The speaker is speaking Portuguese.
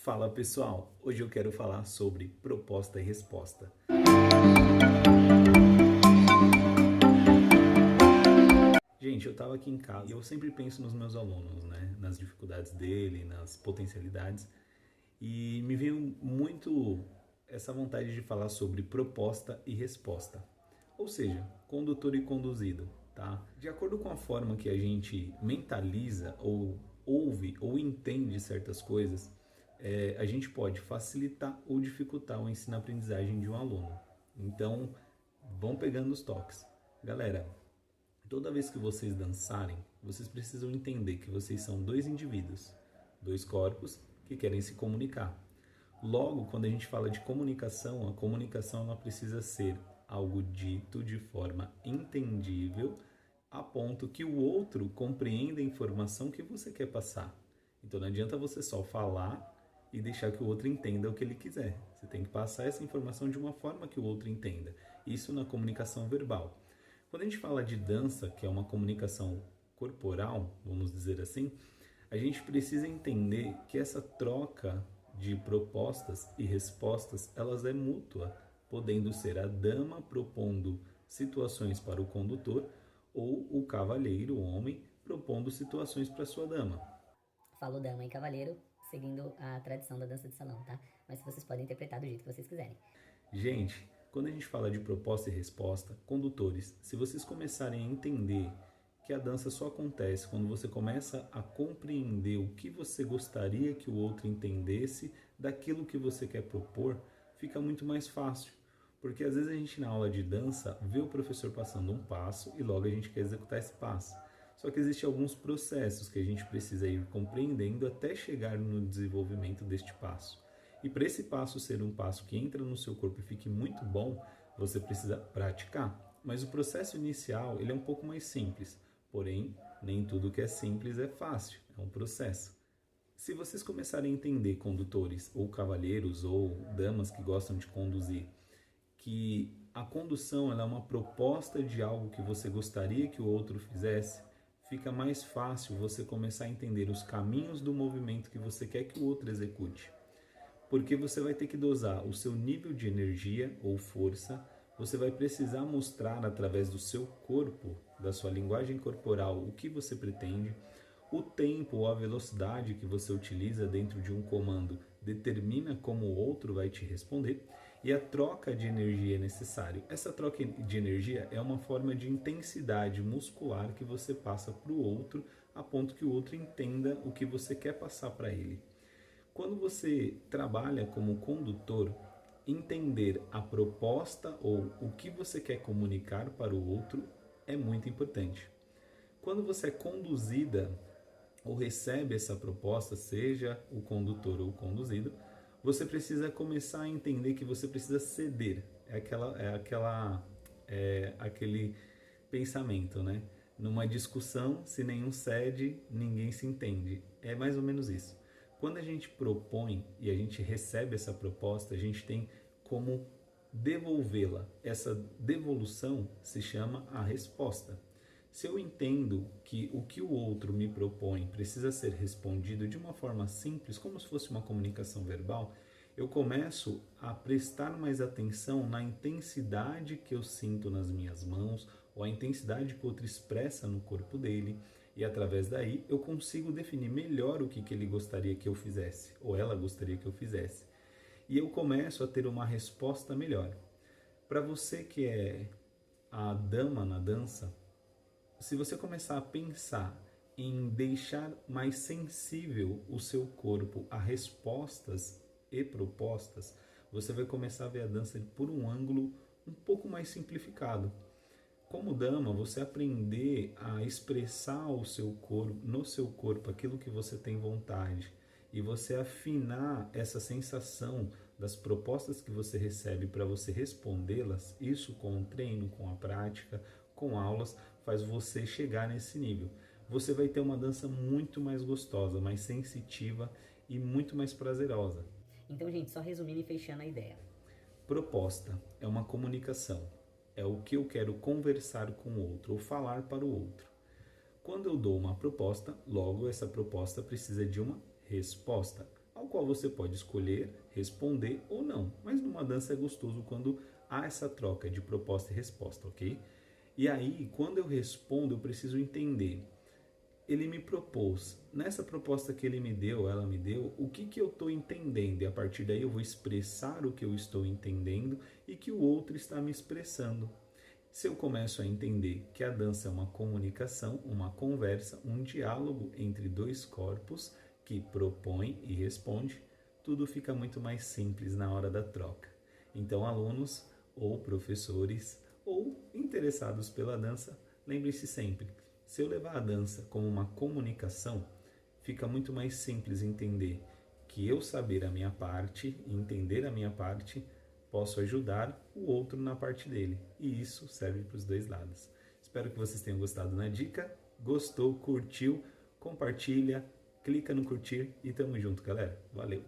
Fala pessoal, hoje eu quero falar sobre proposta e resposta. Gente, eu estava aqui em casa e eu sempre penso nos meus alunos, né? Nas dificuldades dele, nas potencialidades. E me veio muito essa vontade de falar sobre proposta e resposta. Ou seja, condutor e conduzido, tá? De acordo com a forma que a gente mentaliza ou ouve ou entende certas coisas, a gente pode facilitar ou dificultar o ensino-aprendizagem de um aluno. Então, vão pegando os toques. Galera, toda vez que vocês dançarem, vocês precisam entender que vocês são dois indivíduos, dois corpos que querem se comunicar. Logo, quando a gente fala de comunicação, a comunicação ela precisa ser algo dito de forma entendível a ponto que o outro compreenda a informação que você quer passar. Então não adianta você só falar e deixar que o outro entenda o que ele quiser. Você tem que passar essa informação de uma forma que o outro entenda. Isso na comunicação verbal. Quando a gente fala de dança, que é uma comunicação corporal, vamos dizer assim, a gente precisa entender que essa troca de propostas e respostas, elas é mútua, podendo ser a dama propondo situações para o condutor ou o cavalheiro, o homem, propondo situações para sua dama. Falo dama e cavaleiro, seguindo a tradição da dança de salão, tá? Mas vocês podem interpretar do jeito que vocês quiserem. Gente, quando a gente fala de proposta e resposta, condutores, se vocês começarem a entender que a dança só acontece quando você começa a compreender o que você gostaria que o outro entendesse daquilo que você quer propor, fica muito mais fácil. Porque às vezes a gente na aula de dança vê o professor passando um passo e logo a gente quer executar esse passo. Só que existem alguns processos que a gente precisa ir compreendendo até chegar no desenvolvimento deste passo. E para esse passo ser um passo que entra no seu corpo e fique muito bom, você precisa praticar. Mas o processo inicial ele é um pouco mais simples. Porém, nem tudo que é simples é fácil, é um processo. Se vocês começarem a entender, condutores, ou cavalheiros, ou damas que gostam de conduzir, que a condução ela é uma proposta de algo que você gostaria que o outro fizesse, fica mais fácil você começar a entender os caminhos do movimento que você quer que o outro execute. Porque você vai ter que dosar o seu nível de energia ou força, você vai precisar mostrar através do seu corpo, da sua linguagem corporal, o que você pretende, o tempo ou a velocidade que você utiliza dentro de um comando determina como o outro vai te responder e a troca de energia é necessária. Essa troca de energia é uma forma de intensidade muscular que você passa para o outro a ponto que o outro entenda o que você quer passar para ele. Quando você trabalha como condutor, entender a proposta ou o que você quer comunicar para o outro é muito importante. Quando você é conduzida ou recebe essa proposta, seja o condutor ou o conduzido, você precisa começar a entender que você precisa ceder. Aquele pensamento, né? Numa discussão, se nenhum cede, ninguém se entende. É mais ou menos isso. Quando a gente propõe e a gente recebe essa proposta, a gente tem como devolvê-la. Essa devolução se chama a resposta. Se eu entendo que o que o outro me propõe precisa ser respondido de uma forma simples, como se fosse uma comunicação verbal, eu começo a prestar mais atenção na intensidade que eu sinto nas minhas mãos ou a intensidade que o outro expressa no corpo dele, e através daí eu consigo definir melhor o que ele gostaria que eu fizesse ou ela gostaria que eu fizesse. E eu começo a ter uma resposta melhor. Para você que é a dama na dança, se você começar a pensar em deixar mais sensível o seu corpo a respostas e propostas, você vai começar a ver a dança por um ângulo um pouco mais simplificado. Como dama, você aprender a expressar o seu corpo, no seu corpo aquilo que você tem vontade e você afinar essa sensação das propostas que você recebe para você respondê-las, isso com o treino, com a prática, com aulas, faz você chegar nesse nível. Você vai ter uma dança muito mais gostosa, mais sensitiva e muito mais prazerosa. Então, gente, só resumindo e fechando a ideia. Proposta é uma comunicação, é o que eu quero conversar com o outro ou falar para o outro. Quando eu dou uma proposta, logo essa proposta precisa de uma resposta. Ao qual você pode escolher responder ou não. Mas numa dança é gostoso quando há essa troca de proposta e resposta, ok? E aí, quando eu respondo, eu preciso entender. Ele me propôs, nessa proposta que ele me deu, ela me deu, o que eu estou entendendo? E a partir daí eu vou expressar o que eu estou entendendo e que o outro está me expressando. Se eu começo a entender que a dança é uma comunicação, uma conversa, um diálogo entre dois corpos que propõe e responde, tudo fica muito mais simples na hora da troca. Então, alunos ou professores ou interessados pela dança, lembre-se sempre, se eu levar a dança como uma comunicação, fica muito mais simples entender que eu saber a minha parte e entender a minha parte, posso ajudar o outro na parte dele. E isso serve para os dois lados. Espero que vocês tenham gostado na dica. Gostou, curtiu, compartilha, clica no curtir e tamo junto, galera. Valeu!